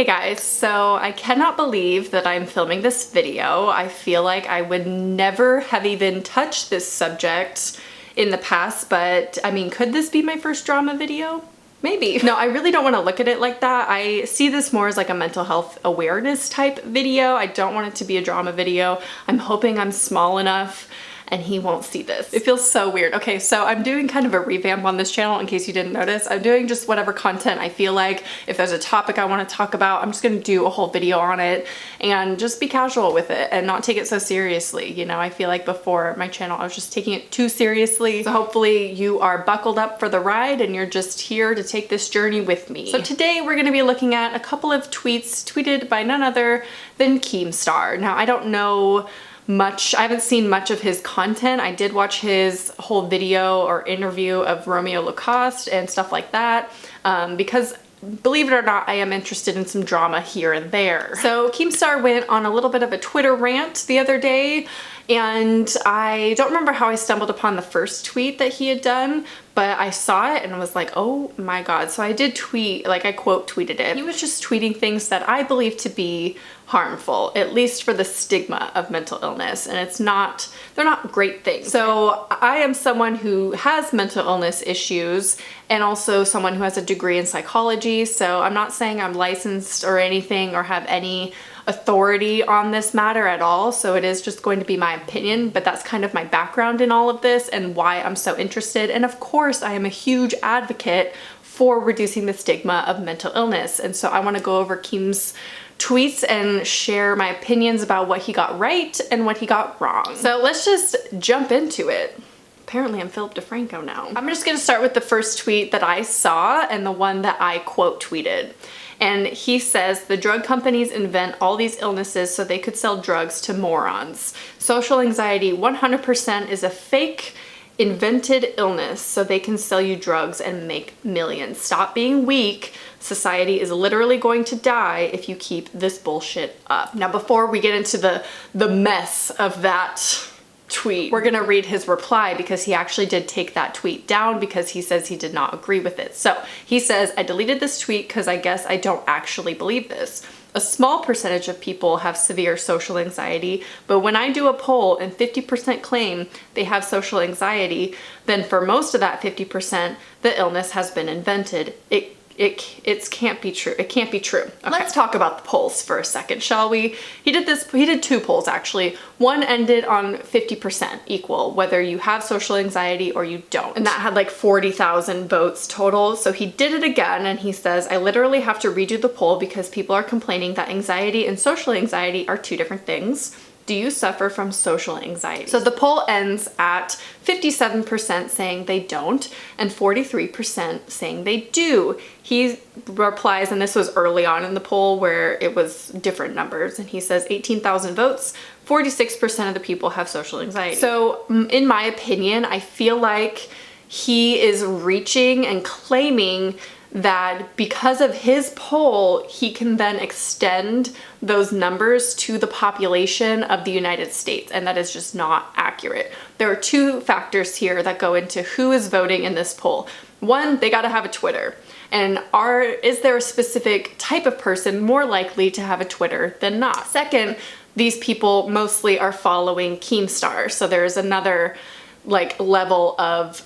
Hey guys, so I cannot believe that I'm filming this video. I feel like I would never have even touched this subject in the past, but I mean, could this be my first drama video? Maybe. No, I really don't want to look at it like that. I see this more as like a mental health awareness type video. I don't want it to be a drama video. I'm hoping I'm small enough and he won't see this. It feels so weird. Okay, so I'm doing kind of a revamp on this channel in case you didn't notice. I'm doing just whatever content I feel like. If there's a topic I want to talk about, I'm just gonna do a whole video on it and just be casual with it and not take it so seriously. You know, I feel like before my channel, I was just taking it too seriously. So hopefully you are buckled up for the ride and you're just here to take this journey with me. So today we're gonna be looking at a couple of tweets tweeted by none other than Keemstar. Now, I don't know much. I haven't seen much of his content. I did watch his whole video or interview of Romeo Lacoste and stuff like that because believe it or not, I am interested in some drama here and there. So Keemstar went on a little bit of a Twitter rant the other day, and I don't remember how I stumbled upon the first tweet that he had done, but I saw it and was like, oh my God. So I did tweet, like I quote tweeted it. He was just tweeting things that I believe to be harmful, at least for the stigma of mental illness. And they're not great things. So I am someone who has mental illness issues and also someone who has a degree in psychology. So I'm not saying I'm licensed or anything or have any authority on this matter at all. So it is just going to be my opinion, but that's kind of my background in all of this and why I'm so interested. And of course, I am a huge advocate for reducing the stigma of mental illness. And so I want to go over Keem's tweets and share my opinions about what he got right and what he got wrong. So let's just jump into it. Apparently I'm Philip DeFranco now. I'm just gonna start with the first tweet that I saw and the one that I quote tweeted. And he says, the drug companies invent all these illnesses so they could sell drugs to morons. Social anxiety 100% is a fake invented illness so they can sell you drugs and make millions. Stop being weak. Society is literally going to die if you keep this bullshit up. Now, before we get into the mess of that tweet, we're gonna read his reply because he actually did take that tweet down because he says he did not agree with it. So he says, I deleted this tweet because I guess I don't actually believe this. A small percentage of people have severe social anxiety, but when I do a poll and 50% claim they have social anxiety, then for most of that 50%, the illness has been invented. It can't be true. It can't be true. Okay. Let's talk about the polls for a second, shall we? He did two polls actually. One ended on 50% equal, whether you have social anxiety or you don't. And that had like 40,000 votes total. So he did it again and he says, I literally have to redo the poll because people are complaining that anxiety and social anxiety are two different things. Do you suffer from social anxiety? So the poll ends at 57% saying they don't and 43% saying they do. He replies, and this was early on in the poll where it was different numbers, and he says 18,000 votes, 46% of the people have social anxiety. So in my opinion, I feel like he is reaching and claiming that because of his poll, he can then extend those numbers to the population of the United States, and that is just not accurate. There are two factors here that go into who is voting in this poll. One, they gotta have a Twitter. And is there a specific type of person more likely to have a Twitter than not? Second, these people mostly are following Keemstar, so there's another like level of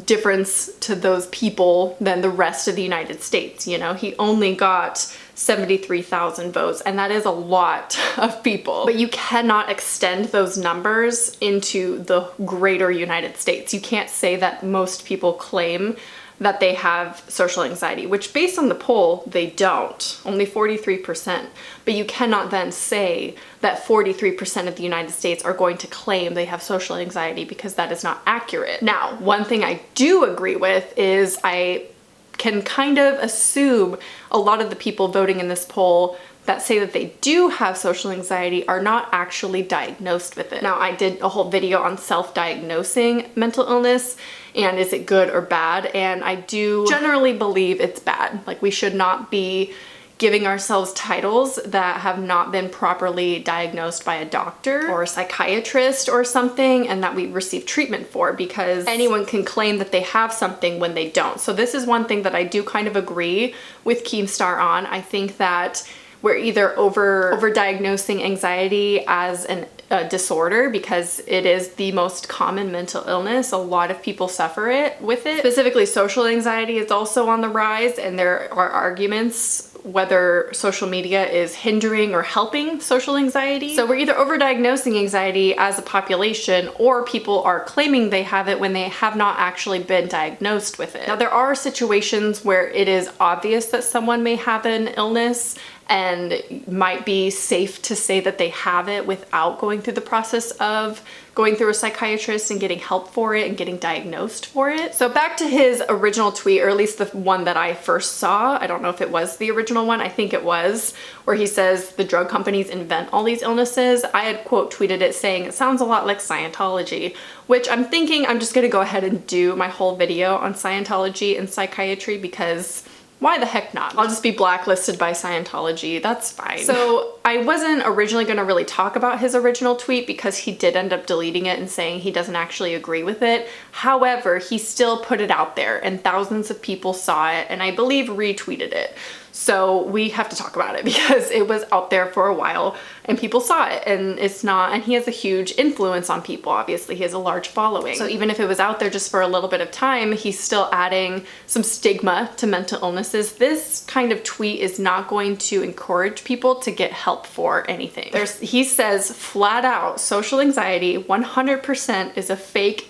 difference to those people than the rest of the United States. You know, he only got 73,000 votes, and that is a lot of people. But you cannot extend those numbers into the greater United States. You can't say that most people claim that they have social anxiety, which based on the poll, they don't, only 43%. But you cannot then say that 43% of the United States are going to claim they have social anxiety because that is not accurate. Now, one thing I do agree with is I can kind of assume a lot of the people voting in this poll that say that they do have social anxiety are not actually diagnosed with it. Now, I did a whole video on self-diagnosing mental illness and is it good or bad, and I do generally believe it's bad. Like, we should not be giving ourselves titles that have not been properly diagnosed by a doctor or a psychiatrist or something, and that we receive treatment for, because anyone can claim that they have something when they don't. So this is one thing that I do kind of agree with Keemstar on. I think that we're either over-diagnosing anxiety as a disorder, because it is the most common mental illness. A lot of people suffer with it. Specifically, social anxiety is also on the rise, and there are arguments whether social media is hindering or helping social anxiety. So we're either overdiagnosing anxiety as a population, or people are claiming they have it when they have not actually been diagnosed with it. Now, there are situations where it is obvious that someone may have an illness, and might be safe to say that they have it without going through the process of going through a psychiatrist and getting help for it and getting diagnosed for it. So back to his original tweet, or at least the one that I first saw. I don't know if it was the original one. I think it was, where he says the drug companies invent all these illnesses. I had quote tweeted it saying, it sounds a lot like Scientology, which I'm thinking I'm just gonna go ahead and do my whole video on Scientology and psychiatry, because why the heck not? I'll just be blacklisted by Scientology. That's fine. So I wasn't originally going to really talk about his original tweet, because he did end up deleting it and saying he doesn't actually agree with it. However, he still put it out there, and thousands of people saw it, and I believe retweeted it. So we have to talk about it, because it was out there for a while and people saw it, and and he has a huge influence on people. Obviously, he has a large following. So even if it was out there just for a little bit of time, he's still adding some stigma to mental illnesses. This kind of tweet is not going to encourage people to get help for anything. He says flat out, social anxiety 100% is a fake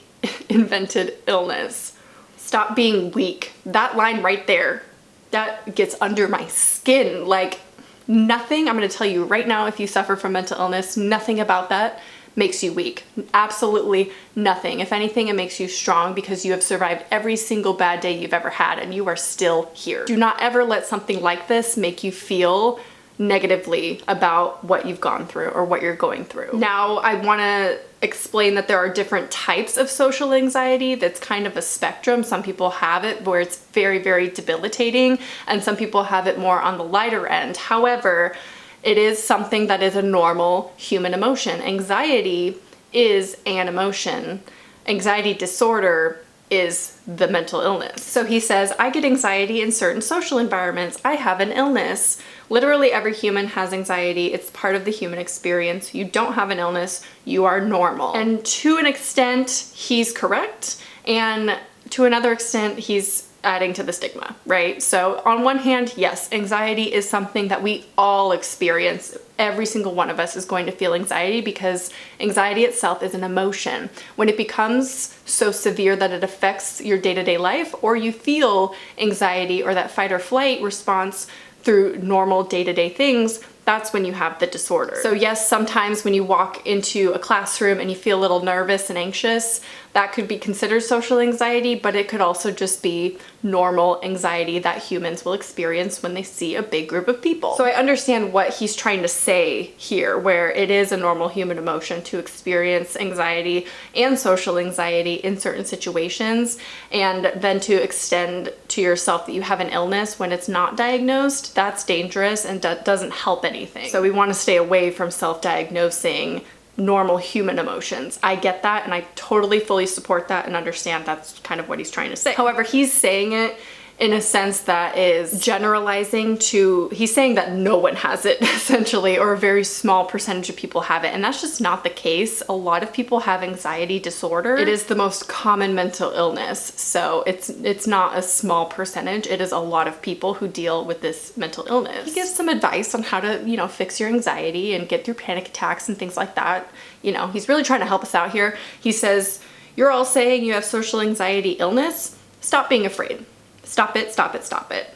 invented illness. Stop being weak. That line right there, that gets under my skin. Like, nothing, I'm gonna tell you right now, if you suffer from mental illness, nothing about that makes you weak. Absolutely nothing. If anything, it makes you strong, because you have survived every single bad day you've ever had, and you are still here. Do not ever let something like this make you feel negatively about what you've gone through or what you're going through. Now, I wanna explain that there are different types of social anxiety. That's kind of a spectrum. Some people have it where it's very, very debilitating, and some people have it more on the lighter end. However, it is something that is a normal human emotion. Anxiety is an emotion. Anxiety disorder is the mental illness. So he says, I get anxiety in certain social environments. I have an illness. Literally every human has anxiety. It's part of the human experience. You don't have an illness, you are normal. And to an extent, he's correct. And to another extent, he's adding to the stigma, right? So on one hand, yes, anxiety is something that we all experience. Every single one of us is going to feel anxiety, because anxiety itself is an emotion. When it becomes so severe that it affects your day-to-day life, or you feel anxiety or that fight or flight response through normal day-to-day things, that's when you have the disorder. So yes, sometimes when you walk into a classroom and you feel a little nervous and anxious, that could be considered social anxiety, but it could also just be normal anxiety that humans will experience when they see a big group of people. So I understand what he's trying to say here, where it is a normal human emotion to experience anxiety and social anxiety in certain situations, and then to extend to yourself that you have an illness when it's not diagnosed, that's dangerous and doesn't help anything. So we want to stay away from self-diagnosing normal human emotions. I get that, and I totally fully support that and understand that's kind of what he's trying to say. However, he's saying it in a sense that is generalizing to, he's saying that no one has it essentially, or a very small percentage of people have it, and that's just not the case. A lot of people have anxiety disorder. It is the most common mental illness, so it's not a small percentage. It is a lot of people who deal with this mental illness. He gives some advice on how to, you know, fix your anxiety and get through panic attacks and things like that. You know, he's really trying to help us out here. He says, you're all saying you have social anxiety illness. Stop being afraid. Stop it, stop it, stop it.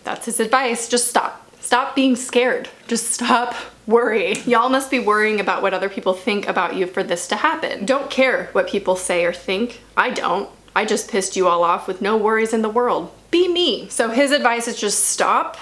That's his advice. Just stop. Stop being scared. Just stop worrying. Y'all must be worrying about what other people think about you for this to happen. Don't care what people say or think. I don't. I just pissed you all off with no worries in the world. Be me. So his advice is just stop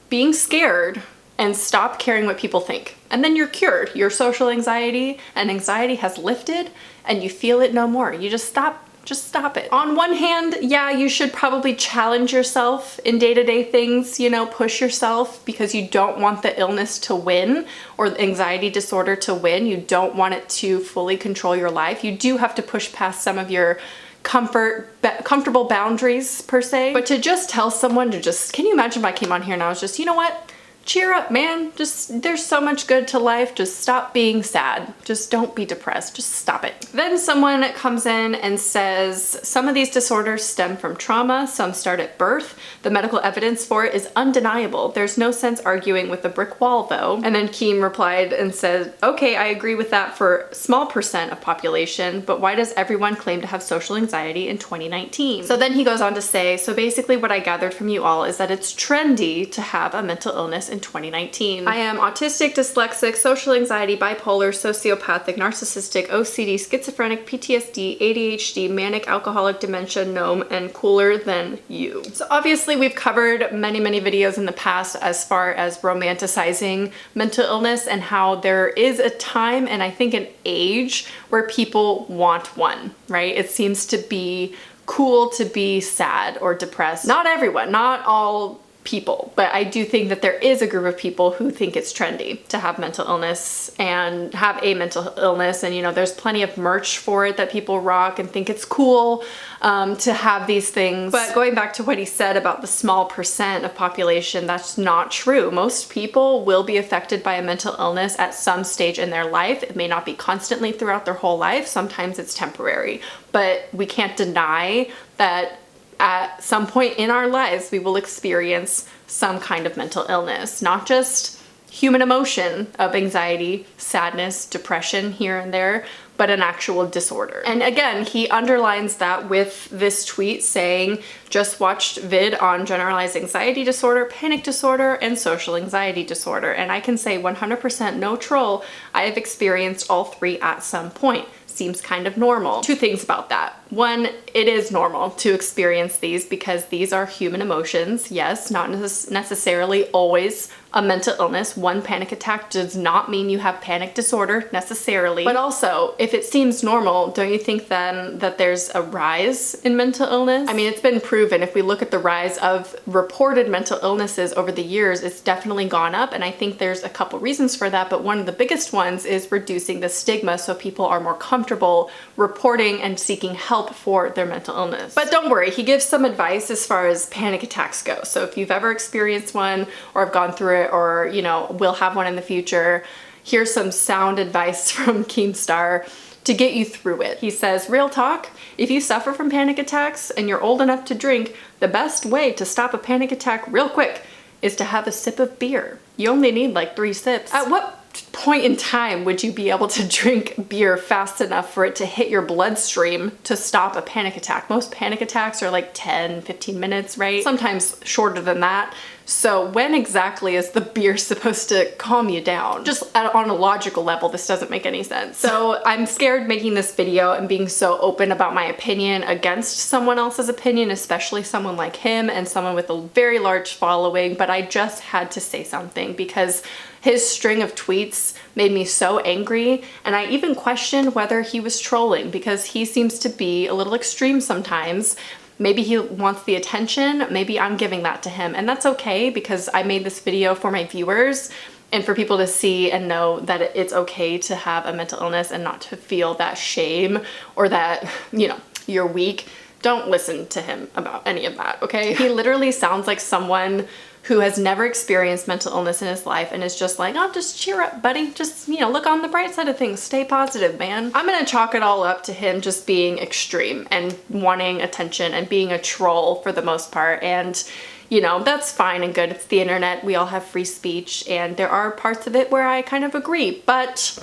being scared and stop caring what people think. And then you're cured. Your social anxiety and anxiety has lifted, and you feel it no more. You just stop Just stop it. On one hand, yeah, you should probably challenge yourself in day-to-day things, you know, push yourself because you don't want the illness to win or the anxiety disorder to win. You don't want it to fully control your life. You do have to push past some of your comfortable boundaries per se. But to just tell someone to just, can you imagine if I came on here and I was just, you know what? Cheer up, man. Just, there's so much good to life. Just stop being sad. Just don't be depressed. Just stop it. Then someone comes in and says, some of these disorders stem from trauma. Some start at birth. The medical evidence for it is undeniable. There's no sense arguing with a brick wall though. And then Keem replied and said, okay, I agree with that for a small percent of population, but why does everyone claim to have social anxiety in 2019? So then he goes on to say, so basically what I gathered from you all is that it's trendy to have a mental illness in 2019. I am autistic, dyslexic, social anxiety, bipolar, sociopathic, narcissistic, OCD, schizophrenic, PTSD, ADHD, manic, alcoholic, dementia, gnome, and cooler than you. So obviously we've covered many videos in the past as far as romanticizing mental illness and how there is a time and I think an age where people want one, right? It seems to be cool to be sad or depressed. Not everyone, not all people, but I do think that there is a group of people who think it's trendy to have mental illness and have a mental illness, and you know, there's plenty of merch for it that people rock and think it's cool to have these things. But going back to what he said about the small percent of population, that's not true. Most people will be affected by a mental illness at some stage in their life. It may not be constantly throughout their whole life. Sometimes it's temporary, but we can't deny that at some point in our lives, we will experience some kind of mental illness, not just human emotion of anxiety, sadness, depression here and there, but an actual disorder. And again, he underlines that with this tweet saying, just watched vid on generalized anxiety disorder, panic disorder, and social anxiety disorder. And I can say 100% no troll, I have experienced all three at some point. Seems kind of normal. Two things about that. One, it is normal to experience these because these are human emotions. Yes, not necessarily always a mental illness. One panic attack does not mean you have panic disorder necessarily. But also, if it seems normal, don't you think then that there's a rise in mental illness? I mean, it's been proven. If we look at the rise of reported mental illnesses over the years, it's definitely gone up. And I think there's a couple reasons for that. But one of the biggest ones is reducing the stigma so people are more comfortable reporting and seeking help for their mental illness. But don't worry, he gives some advice as far as panic attacks go. So if you've ever experienced one or have gone through it or, you know, will have one in the future, here's some sound advice from Keemstar to get you through it. He says, real talk, if you suffer from panic attacks and you're old enough to drink, the best way to stop a panic attack real quick is to have a sip of beer. You only need like 3 sips. At what point in time would you be able to drink beer fast enough for it to hit your bloodstream to stop a panic attack? Most panic attacks are like 10-15 minutes, right? Sometimes shorter than that. So when exactly is the beer supposed to calm you down? Just on a logical level, this doesn't make any sense. So I'm scared making this video and being so open about my opinion against someone else's opinion, especially someone like him and someone with a very large following, but I just had to say something because his string of tweets made me so angry, and I even questioned whether he was trolling because he seems to be a little extreme sometimes. Maybe he wants the attention, maybe I'm giving that to him, and that's okay because I made this video for my viewers and for people to see and know that it's okay to have a mental illness and not to feel that shame or that, you know, you're weak. Don't listen to him about any of that, okay? He literally sounds like someone who has never experienced mental illness in his life and is just like, oh, just cheer up, buddy. Just, you know, look on the bright side of things. Stay positive, man. I'm gonna chalk it all up to him just being extreme and wanting attention and being a troll for the most part. And, you know, that's fine and good. It's the internet. We all have free speech and there are parts of it where I kind of agree. But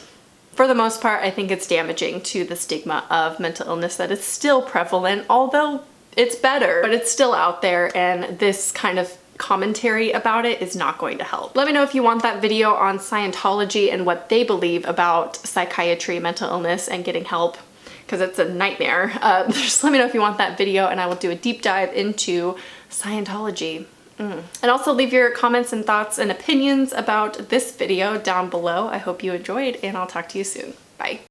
for the most part, I think it's damaging to the stigma of mental illness that is still prevalent, although it's better, but it's still out there, and this kind of commentary about it is not going to help. Let me know if you want that video on Scientology and what they believe about psychiatry, mental illness, and getting help, because it's a nightmare. Just let me know if you want that video and I will do a deep dive into Scientology. And also leave your comments and thoughts and opinions about this video down below. I hope you enjoyed and I'll talk to you soon. Bye.